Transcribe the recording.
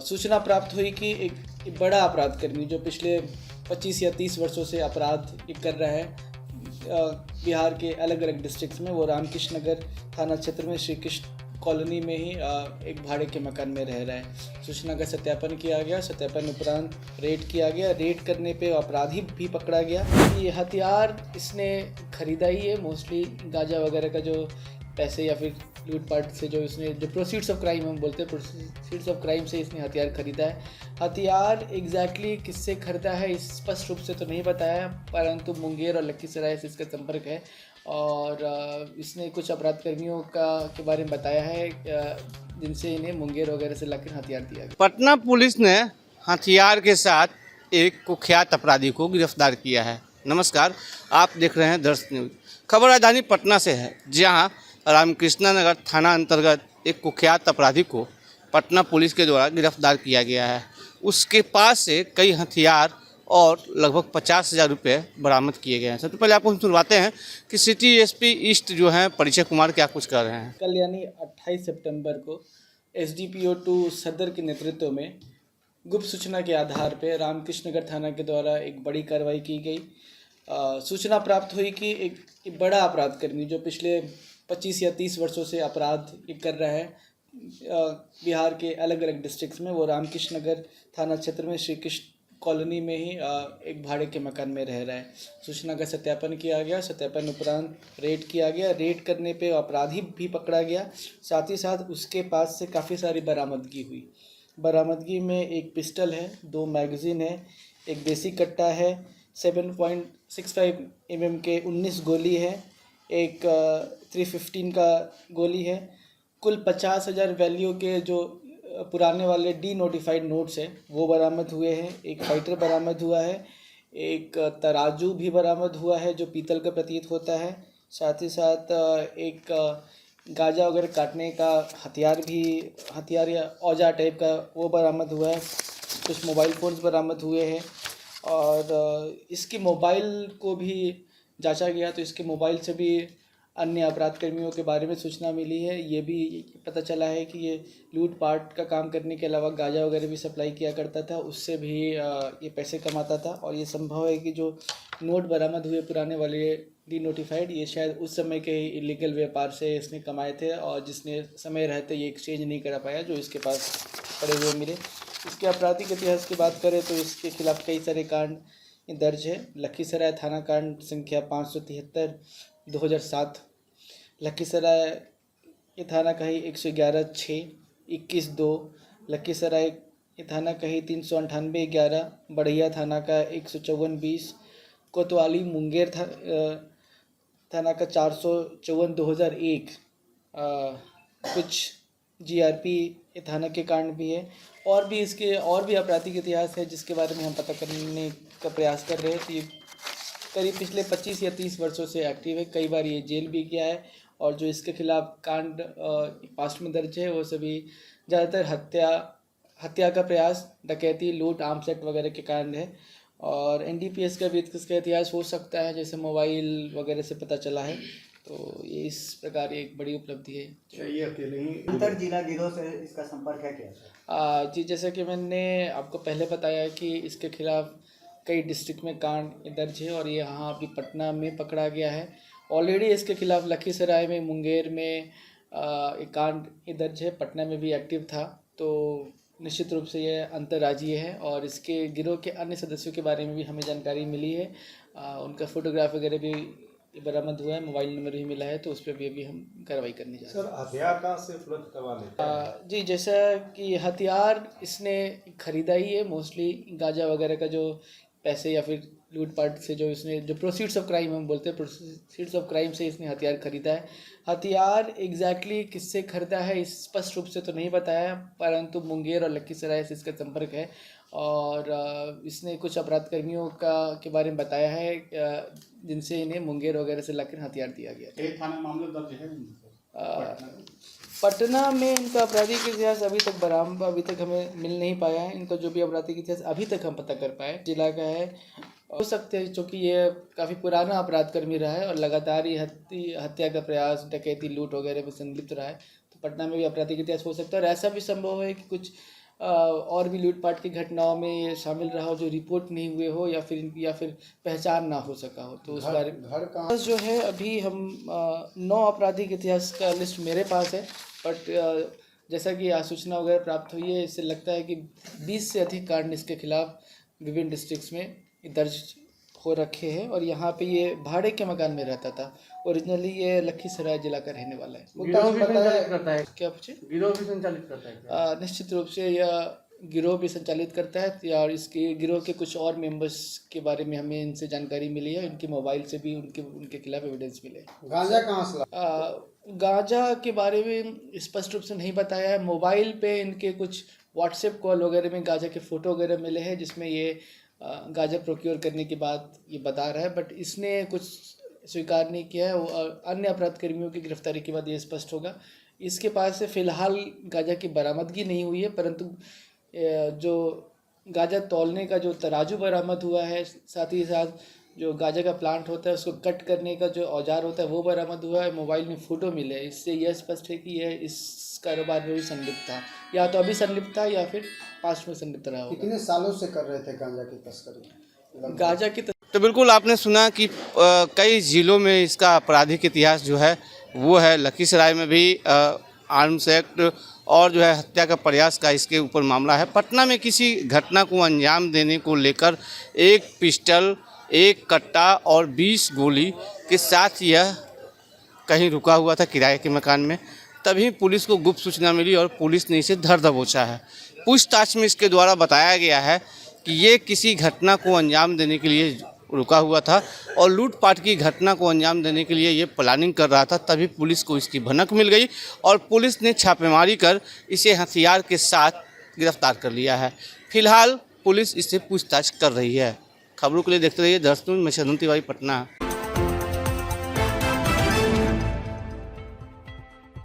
सूचना प्राप्त हुई कि एक बड़ा अपराधकर्मी जो पिछले 25 या 30 वर्षों से अपराध कर रहा है बिहार के अलग अलग डिस्ट्रिक्ट्स में, वो रामकृष्ण नगर थाना क्षेत्र में श्री कृष्ण कॉलोनी में ही एक भाड़े के मकान में रह रहा है। सूचना का सत्यापन किया गया, सत्यापन उपरांत रेड किया गया। रेड करने पे अपराधी भी पकड़ा गया। ये हथियार इसने खरीदा ही है, मोस्टली गांजा वगैरह का जो पैसे या फिर लूटपाट से जो इसने जो प्रोसीड्स ऑफ क्राइम हम बोलते हैं, प्रोसीड्स ऑफ क्राइम से इसने हथियार खरीदा है। हथियार एग्जैक्टली किससे खरीदा है इस स्पष्ट रूप से तो नहीं बताया, परंतु मुंगेर और लखीसराय से इसका संपर्क है और इसने कुछ अपराधकर्मियों के बारे में बताया है जिनसे इन्हें मुंगेर वगैरह से लाकर हथियार दिया गया। पटना पुलिस ने हथियार के साथ एक कुख्यात अपराधी को गिरफ्तार किया है। नमस्कार, आप देख रहे हैं दर्श न्यूज। खबर राजधानी पटना से है, जहां रामकृष्ण नगर थाना अंतर्गत एक कुख्यात अपराधी को पटना पुलिस के द्वारा गिरफ्तार किया गया है। उसके पास से कई हथियार और लगभग 50,000 रुपये बरामद किए गए हैं। सबसे पहले आपको हम सुनवाते हैं कि सिटी एसपी ईस्ट जो हैं परिचय कुमार क्या कुछ कर रहे हैं। कल यानी 28 सितंबर को SDPO 2 सदर के नेतृत्व में गुप्त सूचना के आधार पर रामकृष्ण नगर थाना के द्वारा एक बड़ी कार्रवाई की गई। सूचना प्राप्त हुई कि एक बड़ा अपराधकर्मी जो पिछले 25 या 30 वर्षों से अपराध कर रहा है बिहार के अलग अलग डिस्ट्रिक्ट्स में, वो रामकृष्ण नगर थाना क्षेत्र में श्री कृष्ण कॉलोनी में ही एक भाड़े के मकान में रह रहा है। सूचना का सत्यापन किया गया, सत्यापन उपरांत रेड किया गया। रेड करने पे अपराधी भी पकड़ा गया, साथ ही साथ उसके पास से काफ़ी सारी बरामदगी हुई। बरामदगी में एक पिस्टल है, 2 मैगज़ीन है, एक देसी कट्टा है, 7.65 mm के 19 गोली है, एक 315 का गोली है। कुल 50,000 वैल्यू के जो पुराने वाले डी नोटिफाइड नोट्स हैं वो बरामद हुए हैं। एक फाइटर बरामद हुआ है, एक तराजू भी बरामद हुआ है जो पीतल का प्रतीत होता है। साथ ही साथ एक गांजा वगैरह काटने का हथियार या औजार टाइप का वो बरामद हुआ है। कुछ मोबाइल फ़ोन्स बरामद हुए हैं और इसकी मोबाइल को भी जांचा गया तो इसके मोबाइल से भी अन्य अपराधकर्मियों के बारे में सूचना मिली है। ये भी पता चला है कि ये लूटपाट का काम करने के अलावा गांजा वगैरह भी सप्लाई किया करता था, उससे भी ये पैसे कमाता था। और ये संभव है कि जो नोट बरामद हुए पुराने वाले डी नोटिफाइड, ये शायद उस समय के इलीगल व्यापार से इसने कमाए थे और जिसने समय रहते ये एक्सचेंज नहीं करा पाया, जो इसके पास पड़े हुए मिले। इसके आपराधिक इतिहास की बात करें तो इसके खिलाफ कई सारे कांड दर्ज है। लखीसराय थाना कांड संख्या 573 2007, लखीसराय ये थाना कही 111/6 21/2, लखीसराय ये थाना कही 398/11, बढ़िया थाना का 154/20, कोतवाली मुंगेर थाना का 454/2001। कुछ GRP ये थाना के कांड भी है और भी इसके और भी आपराधिक इतिहास है जिसके बारे में हम पता करने का प्रयास कर रहे हैं। तो ये करीब पिछले 25 या 30 वर्षों से एक्टिव है, कई बार ये जेल भी गया है और जो इसके खिलाफ कांड पास्ट में दर्ज है वो सभी ज़्यादातर हत्या का प्रयास, डकैती, लूट, आर्म्स एक्ट वगैरह के कांड है। और NDPS का भी इसका इतिहास हो सकता है, जैसे मोबाइल वगैरह से पता चला है। तो ये इस प्रकार एक बड़ी उपलब्धि है। ये अकेले ही अंतर जिला गिरोह से इसका संपर्क है क्या? जी, जैसा कि मैंने आपको पहले बताया कि इसके खिलाफ कई डिस्ट्रिक्ट में कांड दर्ज है और ये यहाँ अभी पटना में पकड़ा गया है। ऑलरेडी इसके खिलाफ लखीसराय में, मुंगेर में एक कांड दर्ज है, पटना में भी एक्टिव था। तो निश्चित रूप से ये अंतर्राज्यीय है और इसके गिरोह के अन्य सदस्यों के बारे में भी हमें जानकारी मिली है। उनका फोटोग्राफ वगैरह भी बरामद हुआ है, मोबाइल नंबर भी मिला है, तो उस पर भी अभी हम कार्रवाई करने जा रहे हैं। सर, हथियार कहाँ से उपलब्ध करवा लेते हैं? जी, जैसा कि हथियार इसने खरीदा ही है, मोस्टली गांजा वगैरह का जो पैसे या फिर लूटपाट से जो इसने जो प्रोसीड्स ऑफ क्राइम हम बोलते हैं, प्रोसीड्स ऑफ क्राइम से इसने हथियार खरीदा है। हथियार एग्जैक्टली किससे खरीदा है इस स्पष्ट रूप से तो नहीं बताया, परंतु मुंगेर और लखीसराय से इसका संपर्क है और इसने कुछ अपराधकर्मियों के बारे में बताया है जिनसे इन्हें मुंगेर वगैरह से लाकर हथियार दिया गया। एक थाना मामला दर्ज है पटना में इनका आपराधिक इतिहास अभी तक हमें मिल नहीं पाया है। इनका जो भी आपराधिक इतिहास अभी तक हम पता कर पाए जिला का है, हो सकते हैं क्योंकि ये काफ़ी पुराना अपराधकर्मी रहा है और लगातार ही हत्या का प्रयास, डकैती, लूट वगैरह में संलिप्त रहा है। तो पटना में भी आपराधिक इतिहास हो सकता है और ऐसा भी संभव है कि कुछ और भी लूटपाट की घटनाओं में ये शामिल रहा हो जो रिपोर्ट नहीं हुए हो या फिर पहचान ना हो सका हो। तो उस बारे में जो है अभी हम 9 आपराधिक इतिहास का लिस्ट मेरे पास है, बट जैसा कि आज सूचना वगैरह प्राप्त हुई है, इससे लगता है कि 20 से अधिक कांड इसके खिलाफ विभिन्न डिस्ट्रिक्ट्स में दर्ज हो रखे हैं। और यहाँ पे ये भाड़े के मकान में रहता था। ओरिजिनली ये लखीसराय जिला का रहने वाला है। गिरोह भी संचालित करता है, क्या पूछे? गिरोह भी संचालित करता है क्या? निश्चित रूप से यह गिरोह भी संचालित करता है, और इसके गिरोह के कुछ और मेंबर्स के बारे में हमें इनसे जानकारी मिली है। इनके मोबाइल से भी उनके खिलाफ एविडेंस मिले। गांजा कहाँ से? गांजा के बारे में स्पष्ट रूप से नहीं बताया है। मोबाइल पे इनके कुछ व्हाट्सएप कॉल वगैरह में गांजा के फ़ोटो वगैरह मिले हैं, जिसमें ये गांजा प्रोक्योर करने के बाद ये बता रहा है, बट इसने कुछ स्वीकार नहीं किया है। अन्य अपराध कर्मियों की गिरफ्तारी के बाद ये स्पष्ट होगा। इसके पास से फ़िलहाल गांजा की बरामदगी नहीं हुई है, परंतु जो गांजा तौलने का जो तराजू बरामद हुआ है, साथ ही साथ जो गांजा का प्लांट होता है उसको कट करने का जो औजार होता है वो बरामद हुआ है। मोबाइल में फ़ोटो मिले हैं। इससे यह स्पष्ट है कि यह इस कारोबार में भी संलिप्त था, या तो अभी संलिप्त था या फिर पास्ट में संलिप्त रहा होगा। कितने सालों से कर रहे थे गांजा की तस्करी? गांजा की तो बिल्कुल आपने सुना कि कई ज़िलों में इसका आपराधिक इतिहास जो है वो है। लखीसराय में भी आर्म्स एक्ट और जो है हत्या का प्रयास का इसके ऊपर मामला है। पटना में किसी घटना को अंजाम देने को लेकर एक पिस्टल, एक कट्टा और 20 गोली के साथ यह कहीं रुका हुआ था किराए के मकान में। तभी पुलिस को गुप्त सूचना मिली और पुलिस ने इसे धर दबोचा है। पूछताछ में इसके द्वारा बताया गया है कि ये किसी घटना को अंजाम देने के लिए रुका हुआ था और लूटपाट की घटना को अंजाम देने के लिए ये प्लानिंग कर रहा था। तभी पुलिस को इसकी भनक मिल गई और पुलिस ने छापेमारी कर इसे हथियार के साथ गिरफ्तार कर लिया है। फिलहाल पुलिस इससे पूछताछ कर रही है। खबरों के लिए देखते रहिए दर्शक न्यूज़। मैं शरण तिवारी, पटना।